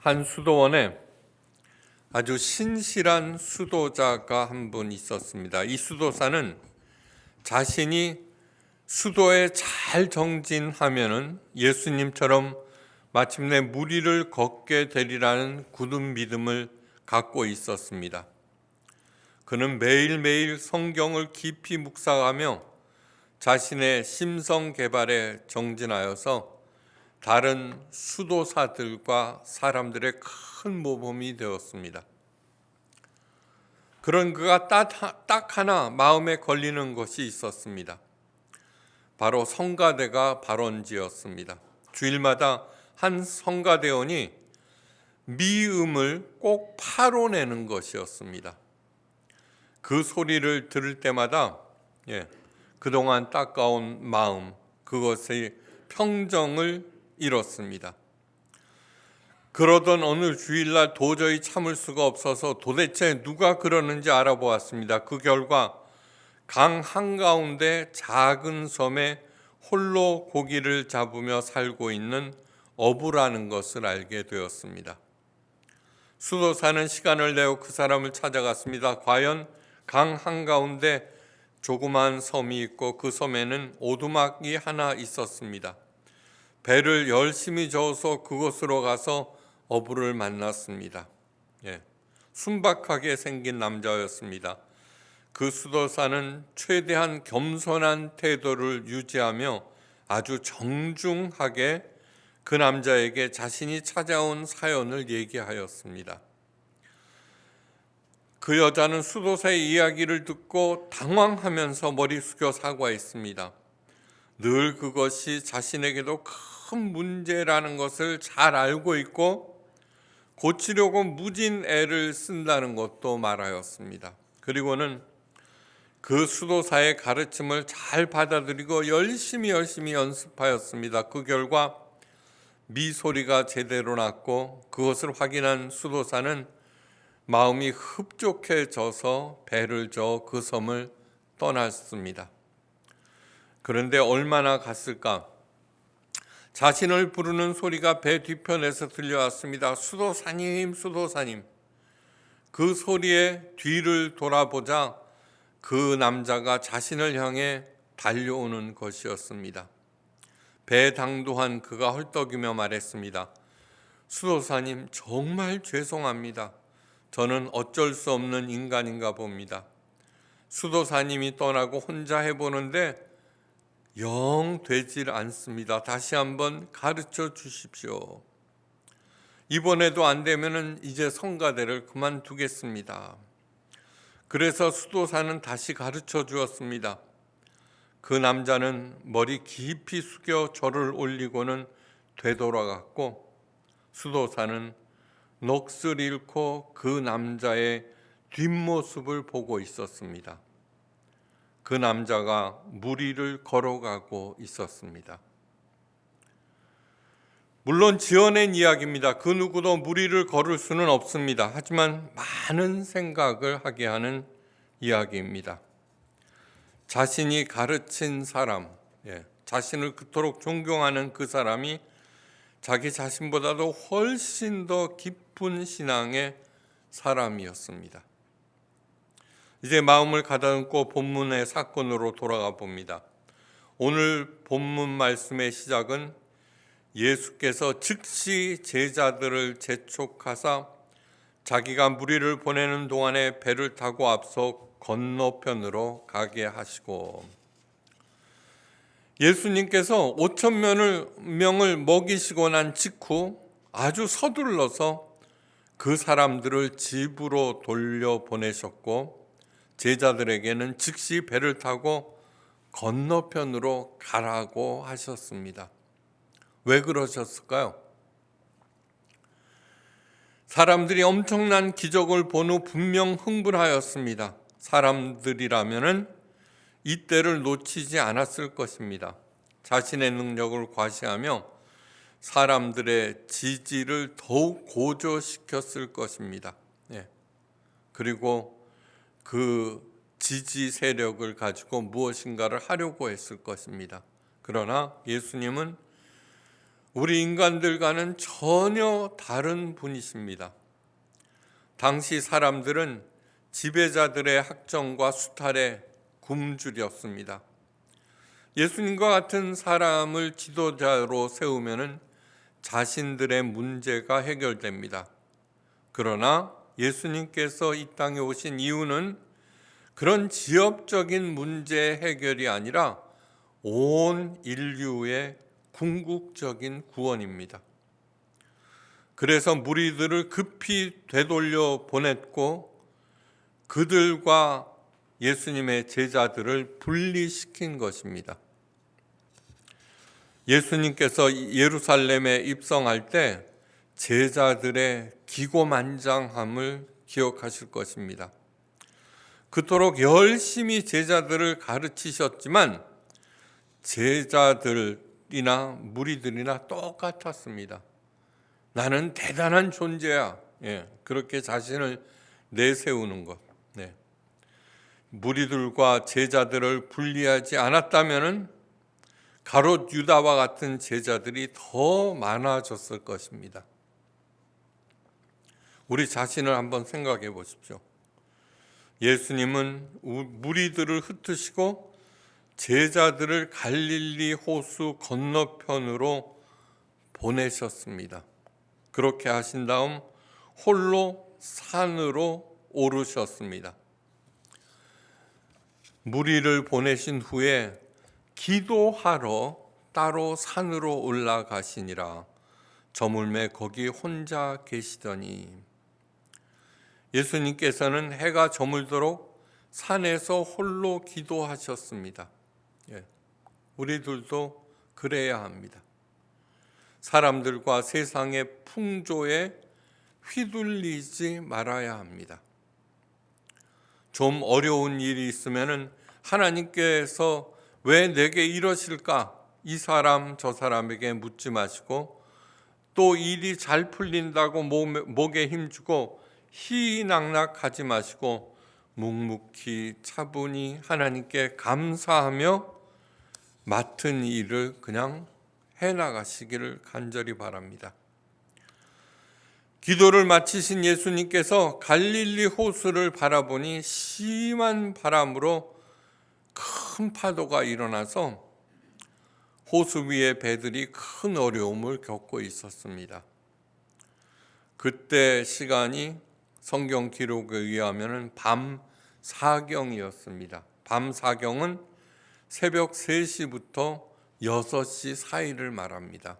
한 수도원에 아주 신실한 수도자가 한 분 있었습니다. 이 수도사는 자신이 수도에 잘 정진하면은 예수님처럼 마침내 물 위를 걷게 되리라는 굳은 믿음을 갖고 있었습니다. 그는 매일매일 성경을 깊이 묵상하며 자신의 심성 개발에 정진하여서 다른 수도사들과 사람들의 큰 모범이 되었습니다. 그런 그가 딱 하나 마음에 걸리는 것이 있었습니다. 바로 성가대가 발원지였습니다. 주일마다 한 성가대원이 미음을 꼭 파로내는 것이었습니다. 그 소리를 들을 때마다 그동안 따가운 마음, 그것의 평정을 잃었습니다. 그러던 어느 주일날 도저히 참을 수가 없어서 도대체 누가 그러는지 알아보았습니다. 그 결과 강 한가운데 작은 섬에 홀로 고기를 잡으며 살고 있는 어부라는 것을 알게 되었습니다. 수도사는 시간을 내어 그 사람을 찾아갔습니다. 과연 강 한가운데 조그만 섬이 있고 그 섬에는 오두막이 하나 있었습니다. 배를 열심히 저어서 그곳으로 가서 어부를 만났습니다. 순박하게 생긴 남자였습니다. 그 수도사는 최대한 겸손한 태도를 유지하며 아주 정중하게 그 남자에게 자신이 찾아온 사연을 얘기하였습니다. 그 여자는 수도사의 이야기를 듣고 당황하면서 머리 숙여 사과했습니다. 늘 그것이 자신에게도 큰 문제라는 것을 잘 알고 있고 고치려고 무진 애를 쓴다는 것도 말하였습니다. 그리고는 그 수도사의 가르침을 잘 받아들이고 열심히 연습하였습니다. 그 결과 미소리가 제대로 났고 그것을 확인한 수도사는 마음이 흡족해져서 배를 저어 그 섬을 떠났습니다. 그런데 얼마나 갔을까? 자신을 부르는 소리가 배 뒤편에서 들려왔습니다. 수도사님, 수도사님. 그 소리에 뒤를 돌아보자 그 남자가 자신을 향해 달려오는 것이었습니다. 배 당도한 그가 헐떡이며 말했습니다. 수도사님, 정말 죄송합니다. 저는 어쩔 수 없는 인간인가 봅니다. 수도사님이 떠나고 혼자 해보는데 영 되질 않습니다. 다시 한번 가르쳐 주십시오. 이번에도 안 되면은 이제 성가대를 그만두겠습니다. 그래서 수도사는 다시 가르쳐 주었습니다. 그 남자는 머리 깊이 숙여 절을 올리고는 되돌아갔고 수도사는 넋을 잃고 그 남자의 뒷모습을 보고 있었습니다. 그 남자가 물 위를 걸어가고 있었습니다. 물론 지어낸 이야기입니다. 그 누구도 물 위를 걸을 수는 없습니다. 하지만 많은 생각을 하게 하는 이야기입니다. 자신이 가르친 사람, 자신을 그토록 존경하는 그 사람이 자기 자신보다도 훨씬 더 깊은 신앙의 사람이었습니다. 이제 마음을 가다듬고 본문의 사건으로 돌아가 봅니다. 오늘 본문 말씀의 시작은 예수께서 즉시 제자들을 재촉하사 자기가 무리를 보내는 동안에 배를 타고 앞서 건너편으로 가게 하시고 예수님께서 5천 명을 먹이시고 난 직후 아주 서둘러서 그 사람들을 집으로 돌려보내셨고 제자들에게는 즉시 배를 타고 건너편으로 가라고 하셨습니다. 왜 그러셨을까요? 사람들이 엄청난 기적을 본 후 분명 흥분하였습니다. 사람들이라면은 이때를 놓치지 않았을 것입니다. 자신의 능력을 과시하며 사람들의 지지를 더욱 고조시켰을 것입니다. 그리고 그 지지 세력을 가지고 무엇인가를 하려고 했을 것입니다. 그러나 예수님은 우리 인간들과는 전혀 다른 분이십니다. 당시 사람들은 지배자들의 학정과 수탈에 굶주렸습니다. 예수님과 같은 사람을 지도자로 세우면 자신들의 문제가 해결됩니다. 그러나 예수님께서 이 땅에 오신 이유는 그런 지역적인 문제 해결이 아니라 온 인류의 궁극적인 구원입니다. 그래서 무리들을 급히 되돌려 보냈고 그들과 예수님의 제자들을 분리시킨 것입니다. 예수님께서 예루살렘에 입성할 때 제자들의 기고만장함을 기억하실 것입니다. 그토록 열심히 제자들을 가르치셨지만 제자들이나 무리들이나 똑같았습니다. 나는 대단한 존재야. 그렇게 자신을 내세우는 것. 무리들과 제자들을 분리하지 않았다면 가롯 유다와 같은 제자들이 더 많아졌을 것입니다. 우리 자신을 한번 생각해 보십시오. 예수님은 무리들을 흩으시고 제자들을 갈릴리 호수 건너편으로 보내셨습니다. 그렇게 하신 다음 홀로 산으로 오르셨습니다. 무리를 보내신 후에 기도하러 따로 산으로 올라가시니라. 저물매 거기 혼자 계시더니 예수님께서는 해가 저물도록 산에서 홀로 기도하셨습니다. 우리들도 그래야 합니다. 사람들과 세상의 풍조에 휘둘리지 말아야 합니다. 좀 어려운 일이 있으면 하나님께서 왜 내게 이러실까? 이 사람 저 사람에게 묻지 마시고 또 일이 잘 풀린다고 목에 힘주고 희낙낙하지 마시고 묵묵히 차분히 하나님께 감사하며 맡은 일을 그냥 해나가시기를 간절히 바랍니다. 기도를 마치신 예수님께서 갈릴리 호수를 바라보니 심한 바람으로 큰 파도가 일어나서 호수 위의 배들이 큰 어려움을 겪고 있었습니다. 그때 시간이 성경 기록에 의하면 밤 사경이었습니다. 밤 사경은 새벽 3시부터 6시 사이를 말합니다.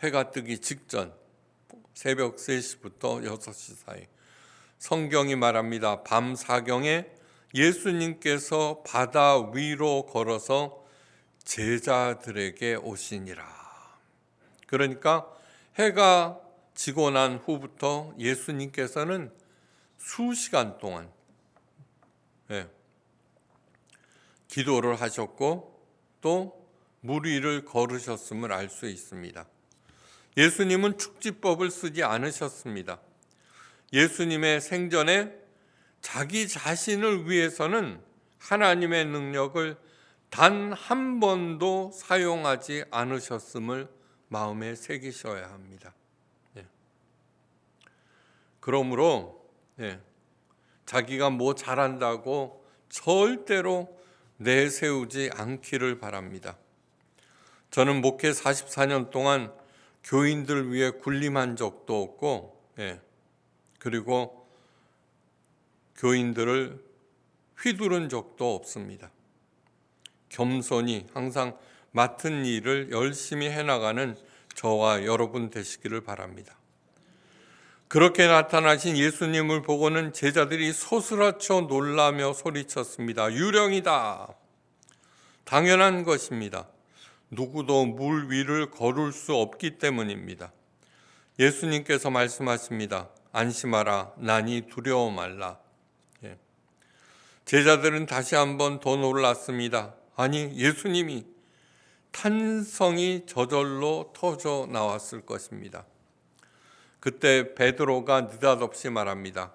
해가 뜨기 직전 새벽 3시부터 6시 사이. 성경이 말합니다. 밤 사경에 예수님께서 바다 위로 걸어서 제자들에게 오시니라. 그러니까 해가 지고 난 후부터 예수님께서는 수시간 동안 기도를 하셨고 또 무리를 걸으셨음을 알 수 있습니다. 예수님은 축지법을 쓰지 않으셨습니다. 예수님의 생전에 자기 자신을 위해서는 하나님의 능력을 단 한 번도 사용하지 않으셨음을 마음에 새기셔야 합니다. 그러므로 자기가 뭐 잘한다고 절대로 내세우지 않기를 바랍니다. 저는 목회 44년 동안 교인들 위해 군림한 적도 없고 그리고 교인들을 휘두른 적도 없습니다. 겸손히 항상 맡은 일을 열심히 해나가는 저와 여러분 되시기를 바랍니다. 그렇게 나타나신 예수님을 보고는 제자들이 소스라쳐 놀라며 소리쳤습니다. 유령이다. 당연한 것입니다. 누구도 물 위를 걸을 수 없기 때문입니다. 예수님께서 말씀하십니다. 안심하라. 나니 두려워 말라. 제자들은 다시 한번 더 놀랐습니다. 아니, 예수님이 탄성이 저절로 터져 나왔을 것입니다. 그때 베드로가 느닷없이 말합니다.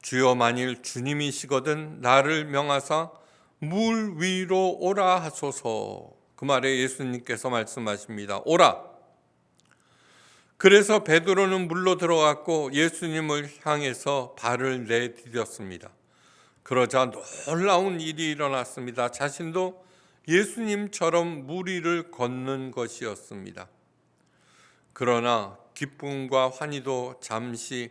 주여, 만일 주님이시거든 나를 명하사 물 위로 오라 하소서. 그 그 말에 예수님께서 말씀하십니다. 오라. 그래서 베드로는 물로 들어갔고 예수님을 향해서 발을 내디뎠습니다. 그러자 놀라운 일이 일어났습니다. 자신도 예수님처럼 물 위를 걷는 것이었습니다. 그러나 기쁨과 환희도 잠시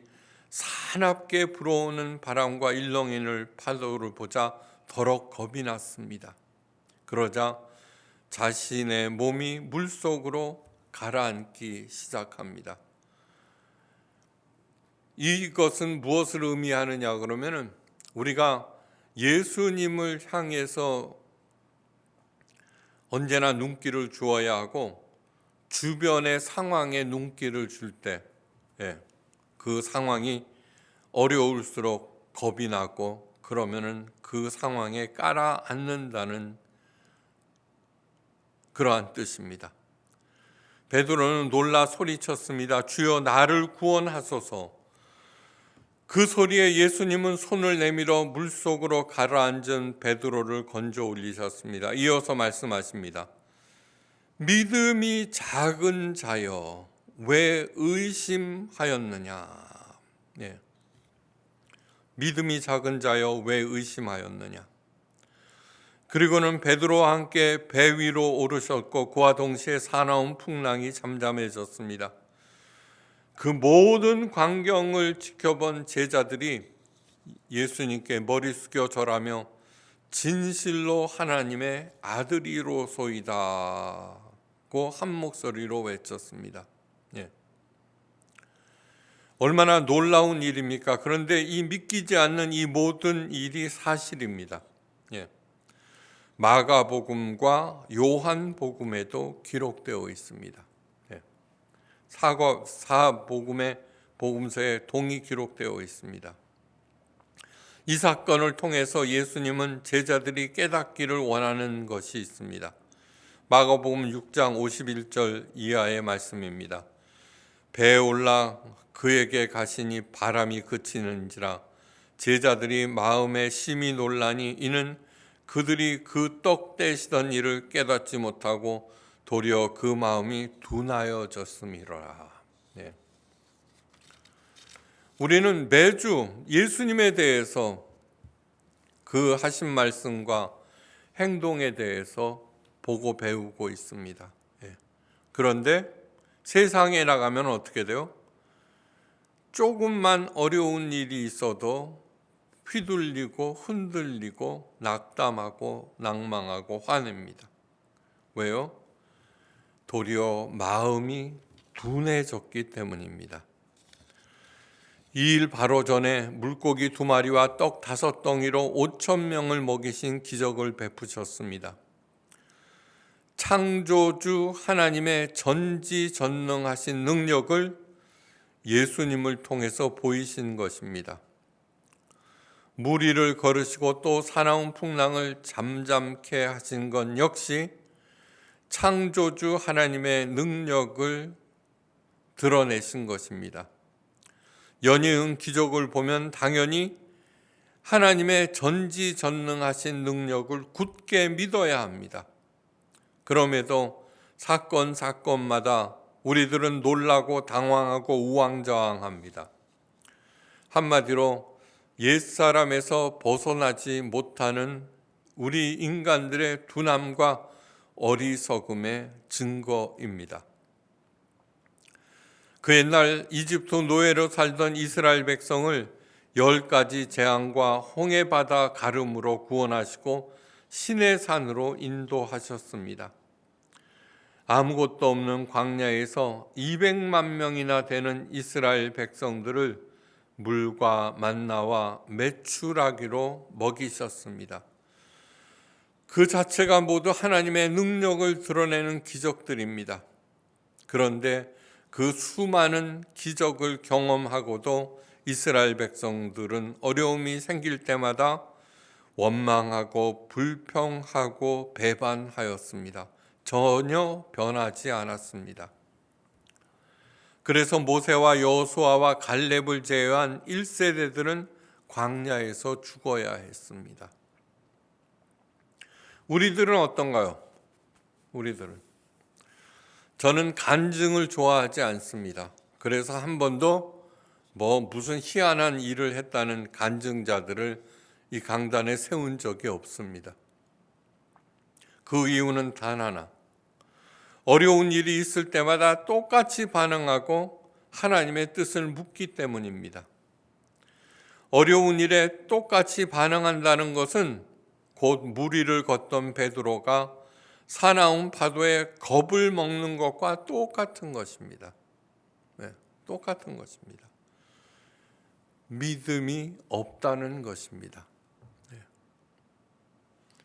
사납게 불어오는 바람과 일렁이는 파도를 보자 더럭 겁이 났습니다. 그러자 자신의 몸이 물속으로 가라앉기 시작합니다. 이것은 무엇을 의미하느냐 그러면은 우리가 예수님을 향해서 언제나 눈길을 주어야 하고 주변의 상황에 눈길을 줄 때 그 상황이 어려울수록 겁이 나고 그러면은 그 상황에 깔아앉는다는 그러한 뜻입니다. 베드로는 놀라 소리쳤습니다. 주여 나를 구원하소서. 그 소리에 예수님은 손을 내밀어 물속으로 가라앉은 베드로를 건져 올리셨습니다. 이어서 말씀하십니다. 믿음이 작은 자여 왜 의심하였느냐. 믿음이 작은 자여 왜 의심하였느냐. 그리고는 베드로와 함께 배 위로 오르셨고 그와 동시에 사나운 풍랑이 잠잠해졌습니다. 그 모든 광경을 지켜본 제자들이 예수님께 머리 숙여 절하며 진실로 하나님의 아들이로소이다고 한 목소리로 외쳤습니다. 얼마나 놀라운 일입니까? 그런데 이 믿기지 않는 이 모든 일이 사실입니다. 마가복음과 요한복음에도 기록되어 있습니다. 사복음의 복음서에 동이 기록되어 있습니다. 이 사건을 통해서 예수님은 제자들이 깨닫기를 원하는 것이 있습니다. 마가복음 6장 51절 이하의 말씀입니다. 배에 올라 그에게 가시니 바람이 그치는지라 제자들이 마음에 심히 놀라니 이는 그들이 그 떡 떼시던 일을 깨닫지 못하고 도리어 그 마음이 둔하여졌음이로라. 우리는 매주 예수님에 대해서 그 하신 말씀과 행동에 대해서 보고 배우고 있습니다. 그런데 세상에 나가면 어떻게 돼요? 조금만 어려운 일이 있어도 휘둘리고 흔들리고 낙담하고 낭망하고 화냅니다. 왜요? 도리어 마음이 둔해졌기 때문입니다. 이 일 바로 전에 물고기 2마리와 떡 5덩이로 5,000명을 먹이신 기적을 베푸셨습니다. 창조주 하나님의 전지전능하신 능력을 예수님을 통해서 보이신 것입니다. 물 위를 걸으시고 또 사나운 풍랑을 잠잠케 하신 건 역시 창조주 하나님의 능력을 드러내신 것입니다. 연이은 기적을 보면 당연히 하나님의 전지전능하신 능력을 굳게 믿어야 합니다. 그럼에도 사건마다 우리들은 놀라고 당황하고 우왕좌왕합니다. 한마디로 옛사람에서 벗어나지 못하는 우리 인간들의 둔함과 어리석음의 증거입니다. 그 옛날 이집트 노예로 살던 이스라엘 백성을 10가지 재앙과 홍해바다 가름으로 구원하시고 시내산으로 인도하셨습니다. 아무것도 없는 광야에서 200만 명이나 되는 이스라엘 백성들을 물과 만나와 메추라기로 먹이셨습니다. 그 자체가 모두 하나님의 능력을 드러내는 기적들입니다. 그런데 그 수많은 기적을 경험하고도 이스라엘 백성들은 어려움이 생길 때마다 원망하고 불평하고 배반하였습니다. 전혀 변하지 않았습니다. 그래서 모세와 여호수아와 갈렙을 제외한 1세대들은 광야에서 죽어야 했습니다. 우리들은 어떤가요? 우리들은. 저는 간증을 좋아하지 않습니다. 그래서 한 번도 무슨 희한한 일을 했다는 간증자들을 이 강단에 세운 적이 없습니다. 그 이유는 단 하나. 어려운 일이 있을 때마다 똑같이 반응하고 하나님의 뜻을 묻기 때문입니다. 어려운 일에 똑같이 반응한다는 것은 곧 무리를 걷던 베드로가 사나운 파도에 겁을 먹는 것과 똑같은 것입니다. 네, 똑같은 것입니다. 믿음이 없다는 것입니다. 네.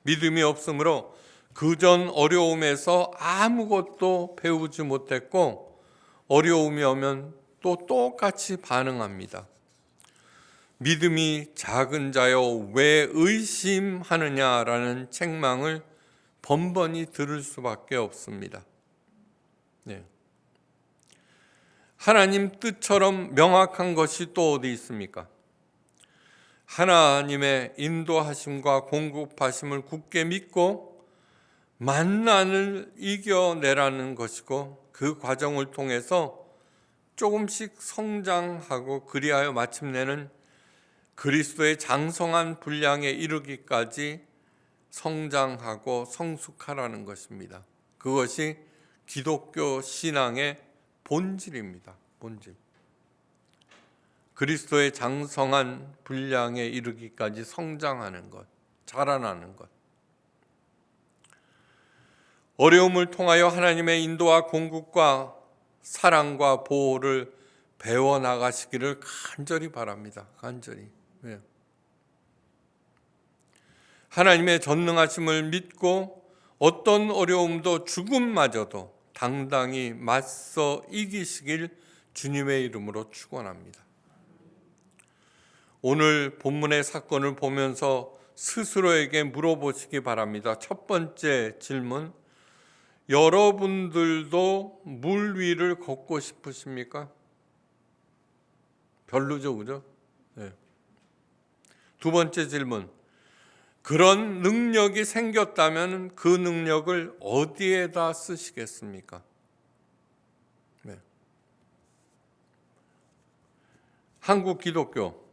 믿음이 없으므로 그전 어려움에서 아무것도 배우지 못했고 어려움이 오면 또 똑같이 반응합니다. 믿음이 작은 자여 왜 의심하느냐라는 책망을 번번이 들을 수밖에 없습니다. 네. 하나님 뜻처럼 명확한 것이 또 어디 있습니까? 하나님의 인도하심과 공급하심을 굳게 믿고 만난을 이겨내라는 것이고 그 과정을 통해서 조금씩 성장하고 그리하여 마침내는 그리스도의 장성한 분량에 이르기까지 성장하고 성숙하라는 것입니다. 그것이 기독교 신앙의 본질입니다. 본질. 그리스도의 장성한 분량에 이르기까지 성장하는 것, 자라나는 것. 어려움을 통하여 하나님의 인도와 공급과 사랑과 보호를 배워나가시기를 간절히 바랍니다. 간절히. 네. 하나님의 전능하심을 믿고 어떤 어려움도 죽음마저도 당당히 맞서 이기시길 주님의 이름으로 축원합니다. 오늘 본문의 사건을 보면서 스스로에게 물어보시기 바랍니다. 첫 번째 질문, 여러분들도 물 위를 걷고 싶으십니까? 별로죠, 그죠? 네. 두 번째 질문, 그런 능력이 생겼다면 그 능력을 어디에다 쓰시겠습니까? 네. 한국 기독교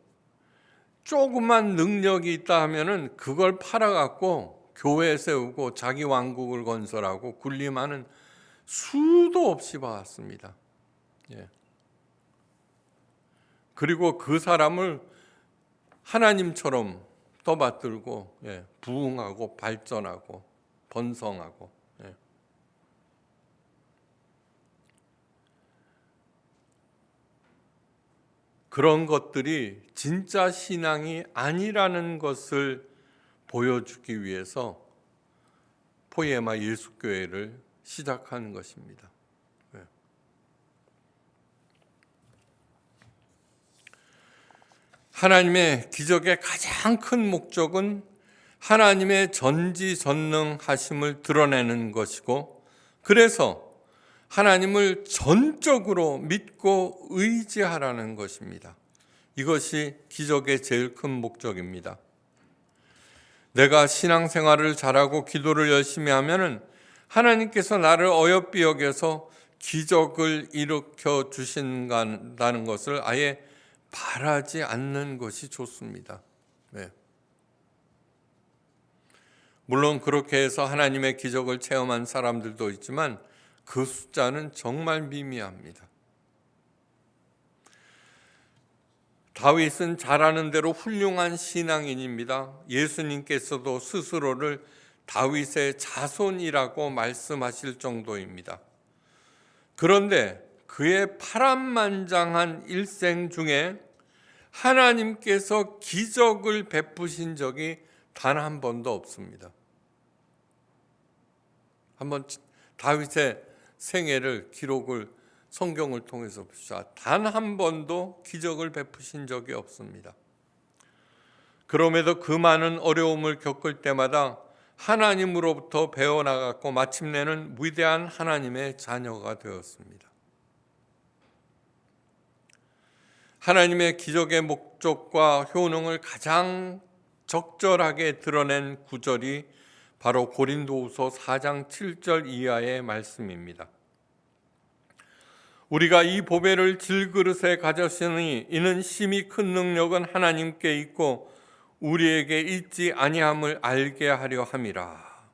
조그만 능력이 있다 하면은 그걸 팔아갖고 교회 세우고 자기 왕국을 건설하고 군림하는 수도 없이 봐왔습니다. 예. 그리고 그 사람을 하나님처럼 떠받들고 부흥하고 발전하고 번성하고. 그런 것들이 진짜 신앙이 아니라는 것을 보여주기 위해서 포에마 예수교회를 시작하는 것입니다. 하나님의 기적의 가장 큰 목적은 하나님의 전지전능하심을 드러내는 것이고, 그래서 하나님을 전적으로 믿고 의지하라는 것입니다. 이것이 기적의 제일 큰 목적입니다. 내가 신앙생활을 잘하고 기도를 열심히 하면은 하나님께서 나를 어여삐 여겨서 기적을 일으켜 주신다는 것을 아예 바라지 않는 것이 좋습니다. 네. 물론 그렇게 해서 하나님의 기적을 체험한 사람들도 있지만 그 숫자는 정말 미미합니다. 다윗은 잘하는 대로 훌륭한 신앙인입니다. 예수님께서도 스스로를 다윗의 자손이라고 말씀하실 정도입니다. 그런데 그의 파란만장한 일생 중에 하나님께서 기적을 베푸신 적이 단 한 번도 없습니다. 한번 다윗의 생애를 기록을 성경을 통해서 봅시다. 단 한 번도 기적을 베푸신 적이 없습니다. 그럼에도 그 많은 어려움을 겪을 때마다 하나님으로부터 배워나갔고 마침내는 위대한 하나님의 자녀가 되었습니다. 하나님의 기적의 목적과 효능을 가장 적절하게 드러낸 구절이 바로 고린도후서 4장 7절 이하의 말씀입니다. 우리가 이 보배를 질그릇에 가졌으니 이는 심히 큰 능력은 하나님께 있고 우리에게 있지 아니함을 알게 하려 함이라.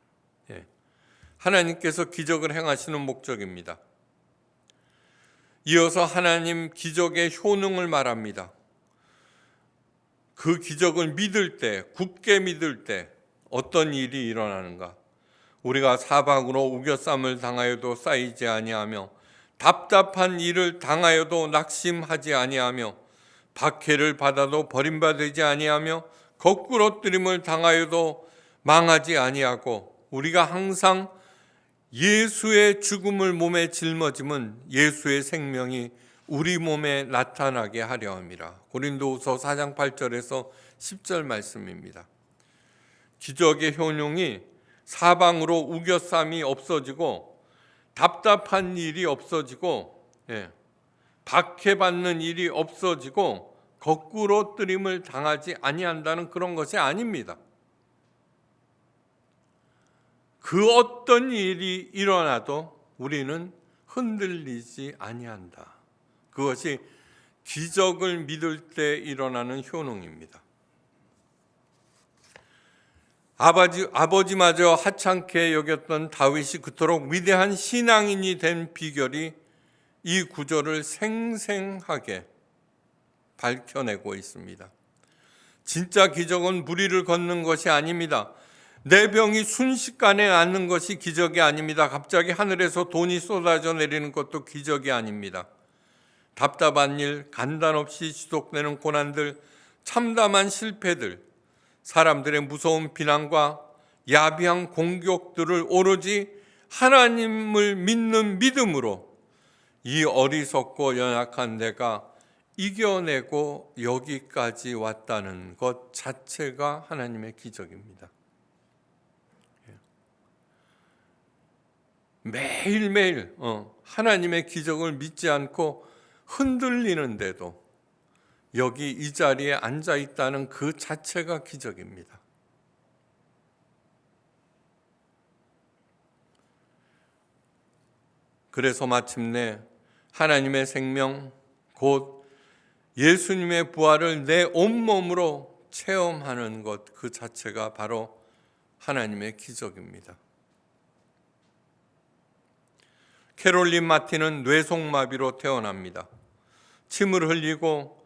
하나님께서 기적을 행하시는 목적입니다. 이어서 하나님 기적의 효능을 말합니다. 그 기적을 믿을 때, 굳게 믿을 때 어떤 일이 일어나는가? 우리가 사방으로 우겨쌈을 당하여도 쌓이지 아니하며 답답한 일을 당하여도 낙심하지 아니하며 박해를 받아도 버림받지 아니하며 거꾸로 뜨림을 당하여도 망하지 아니하고 우리가 항상 예수의 죽음을 몸에 짊어짐은 예수의 생명이 우리 몸에 나타나게 하려 함이라. 고린도후서 4장 8절에서 10절 말씀입니다. 기적의 효능이 사방으로 우겨쌈이 없어지고 답답한 일이 없어지고 박해받는 일이 없어지고 거꾸로 뜨림을 당하지 아니한다는 그런 것이 아닙니다. 그 어떤 일이 일어나도 우리는 흔들리지 아니한다. 그것이 기적을 믿을 때 일어나는 효능입니다. 아버지마저 하찮게 여겼던 다윗이 그토록 위대한 신앙인이 된 비결이 이 구절을 생생하게 밝혀내고 있습니다. 진짜 기적은 무리를 걷는 것이 아닙니다. 내 병이 순식간에 낫는 것이 기적이 아닙니다. 갑자기 하늘에서 돈이 쏟아져 내리는 것도 기적이 아닙니다. 답답한 일, 간단 없이 지속되는 고난들, 참담한 실패들, 사람들의 무서운 비난과 야비한 공격들을 오로지 하나님을 믿는 믿음으로 이 어리석고 연약한 내가 이겨내고 여기까지 왔다는 것 자체가 하나님의 기적입니다. 매일매일 하나님의 기적을 믿지 않고 흔들리는데도 여기 이 자리에 앉아 있다는 그 자체가 기적입니다. 그래서 마침내 하나님의 생명 곧 예수님의 부활을 내 온몸으로 체험하는 것 그 자체가 바로 하나님의 기적입니다. 캐롤린 마틴은 뇌속마비로 태어납니다. 침을 흘리고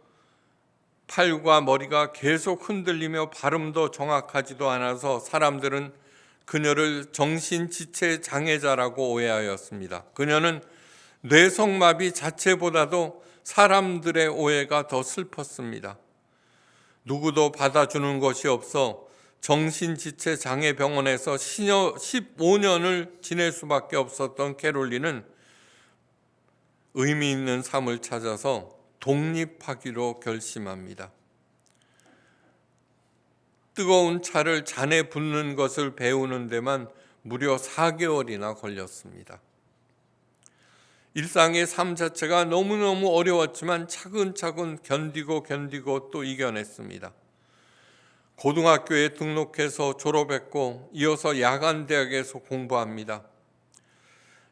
팔과 머리가 계속 흔들리며 발음도 정확하지도 않아서 사람들은 그녀를 정신지체 장애자라고 오해하였습니다. 그녀는 뇌성마비 자체보다도 사람들의 오해가 더 슬펐습니다. 누구도 받아주는 것이 없어 정신지체 장애병원에서 15년을 지낼 수밖에 없었던 캐롤린은 의미 있는 삶을 찾아서 독립하기로 결심합니다. 뜨거운 차를 잔에 붓는 것을 배우는 데만 무려 4개월이나 걸렸습니다. 일상의 삶 자체가 너무너무 어려웠지만 차근차근 견디고 또 이겨냈습니다. 고등학교에 등록해서 졸업했고 이어서 야간대학에서 공부합니다.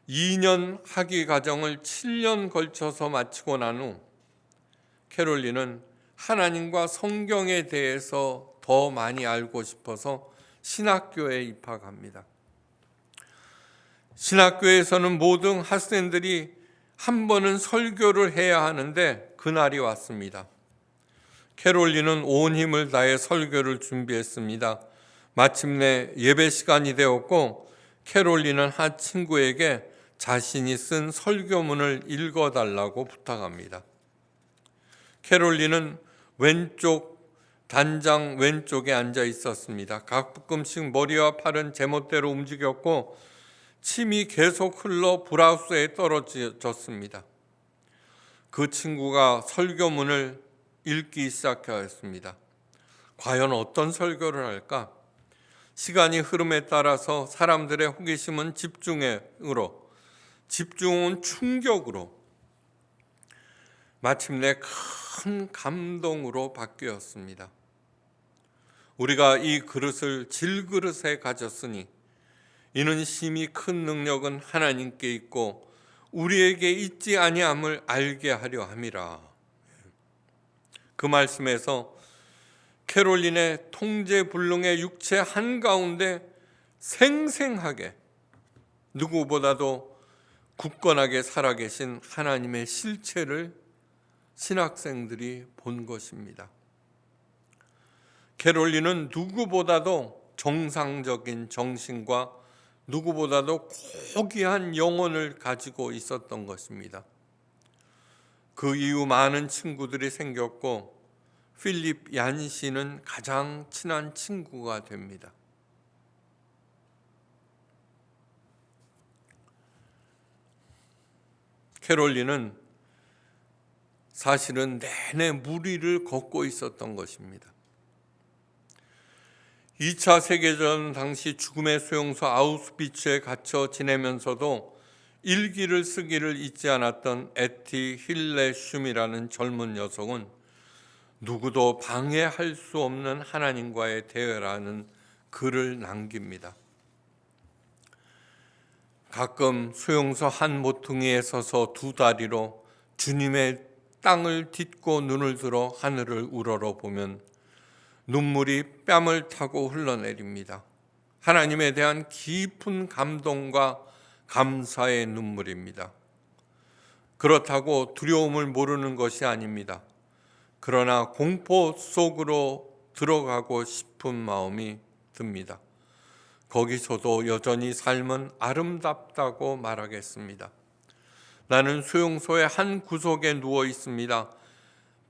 2년 학위 과정을 7년 걸쳐서 마치고 난 후 캐롤린은 하나님과 성경에 대해서 더 많이 알고 싶어서 신학교에 입학합니다. 신학교에서는 모든 학생들이 한 번은 설교를 해야 하는데 그날이 왔습니다. 캐롤린은 온 힘을 다해 설교를 준비했습니다. 마침내 예배 시간이 되었고 캐롤린은 한 친구에게 자신이 쓴 설교문을 읽어달라고 부탁합니다. 캐롤린은 단장 왼쪽에 앉아 있었습니다. 가끔씩 머리와 팔은 제멋대로 움직였고 침이 계속 흘러 브라우스에 떨어졌습니다. 그 친구가 설교문을 읽기 시작하였습니다. 과연 어떤 설교를 할까? 시간이 흐름에 따라서 사람들의 호기심은 집중은 충격으로 마침내 큰 감동으로 바뀌었습니다. 우리가 이 그릇을 질그릇에 가졌으니 이는 심히 큰 능력은 하나님께 있고 우리에게 있지 아니함을 알게 하려 함이라. 그 말씀에서 캐롤린의 통제불능의 육체 한가운데 생생하게 누구보다도 굳건하게 살아계신 하나님의 실체를 신학생들이 본 것입니다. 캐롤린은 누구보다도 정상적인 정신과 누구보다도 고귀한 영혼을 가지고 있었던 것입니다. 그 이후 많은 친구들이 생겼고 필립 얀시는 가장 친한 친구가 됩니다. 캐롤린은 사실은 내내 무리를 걷고 있었던 것입니다. 2차 세계전 당시 죽음의 수용소 아우슈비츠에 갇혀 지내면서도 일기를 쓰기를 잊지 않았던 에티 힐레슘이라는 젊은 여성은 누구도 방해할 수 없는 하나님과의 대화라는 글을 남깁니다. 가끔 수용소 한 모퉁이에 서서 두 다리로 주님의 땅을 딛고 눈을 들어 하늘을 우러러보면 눈물이 뺨을 타고 흘러내립니다. 하나님에 대한 깊은 감동과 감사의 눈물입니다. 그렇다고 두려움을 모르는 것이 아닙니다. 그러나 공포 속으로 들어가고 싶은 마음이 듭니다. 거기서도 여전히 삶은 아름답다고 말하겠습니다. 나는 수용소의 한 구석에 누워 있습니다.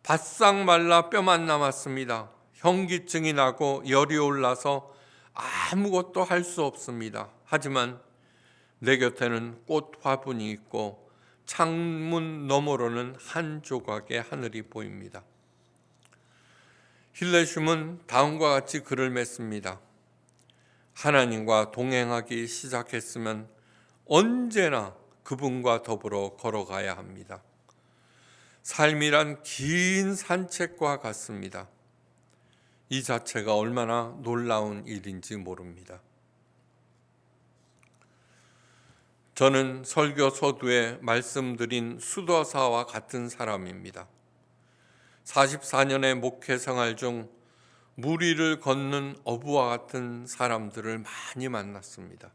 바싹 말라 뼈만 남았습니다. 현기증이 나고 열이 올라서 아무것도 할 수 없습니다. 하지만 내 곁에는 꽃 화분이 있고 창문 너머로는 한 조각의 하늘이 보입니다. 힐레슘은 다음과 같이 글을 맺습니다. 하나님과 동행하기 시작했으면 언제나 그분과 더불어 걸어가야 합니다. 삶이란 긴 산책과 같습니다. 이 자체가 얼마나 놀라운 일인지 모릅니다. 저는 설교 서두에 말씀드린 수도사와 같은 사람입니다. 44년의 목회 생활 중 무리를 걷는 어부와 같은 사람들을 많이 만났습니다.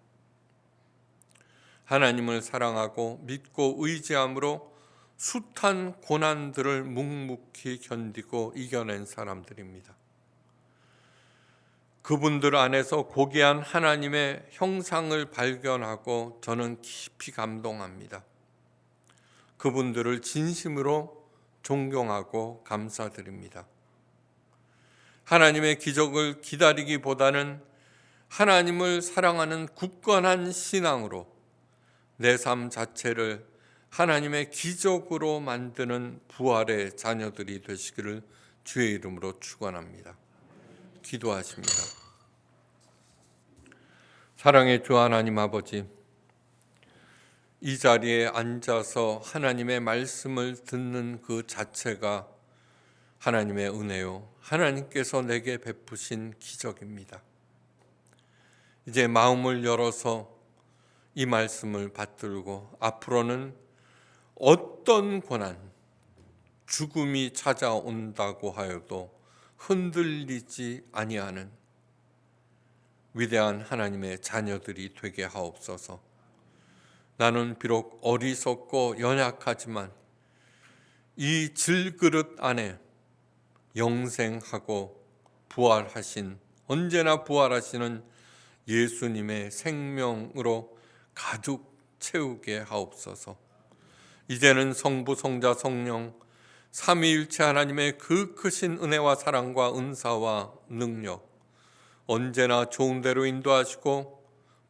하나님을 사랑하고 믿고 의지함으로 숱한 고난들을 묵묵히 견디고 이겨낸 사람들입니다. 그분들 안에서 고귀한 하나님의 형상을 발견하고 저는 깊이 감동합니다. 그분들을 진심으로 존경하고 감사드립니다. 하나님의 기적을 기다리기보다는 하나님을 사랑하는 굳건한 신앙으로 내 삶 자체를 하나님의 기적으로 만드는 부활의 자녀들이 되시기를 주의 이름으로 축원합니다. 기도하십니다. 사랑의 주 하나님 아버지, 이 자리에 앉아서 하나님의 말씀을 듣는 그 자체가 하나님의 은혜요, 하나님께서 내게 베푸신 기적입니다. 이제 마음을 열어서 이 말씀을 받들고 앞으로는 어떤 고난, 죽음이 찾아온다고 하여도 흔들리지 아니하는 위대한 하나님의 자녀들이 되게 하옵소서. 나는 비록 어리석고 연약하지만 이 질그릇 안에 영생하고 부활하신, 언제나 부활하시는 예수님의 생명으로 가득 채우게 하옵소서. 이제는 성부, 성자, 성령 삼위일체 하나님의 그 크신 은혜와 사랑과 은사와 능력 언제나 좋은 대로 인도하시고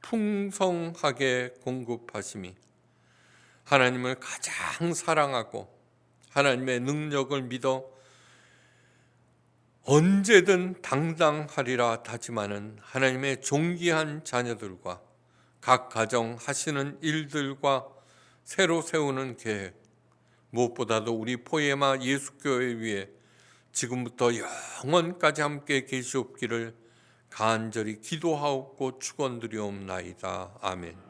풍성하게 공급하심이 하나님을 가장 사랑하고 하나님의 능력을 믿어 언제든 당당하리라 다짐하는 하나님의 존귀한 자녀들과 각 가정 하시는 일들과 새로 세우는 계획, 무엇보다도 우리 포에마 예수교회 위에 지금부터 영원까지 함께 계시옵기를 간절히 기도하옵고 축원드리옵나이다. 아멘.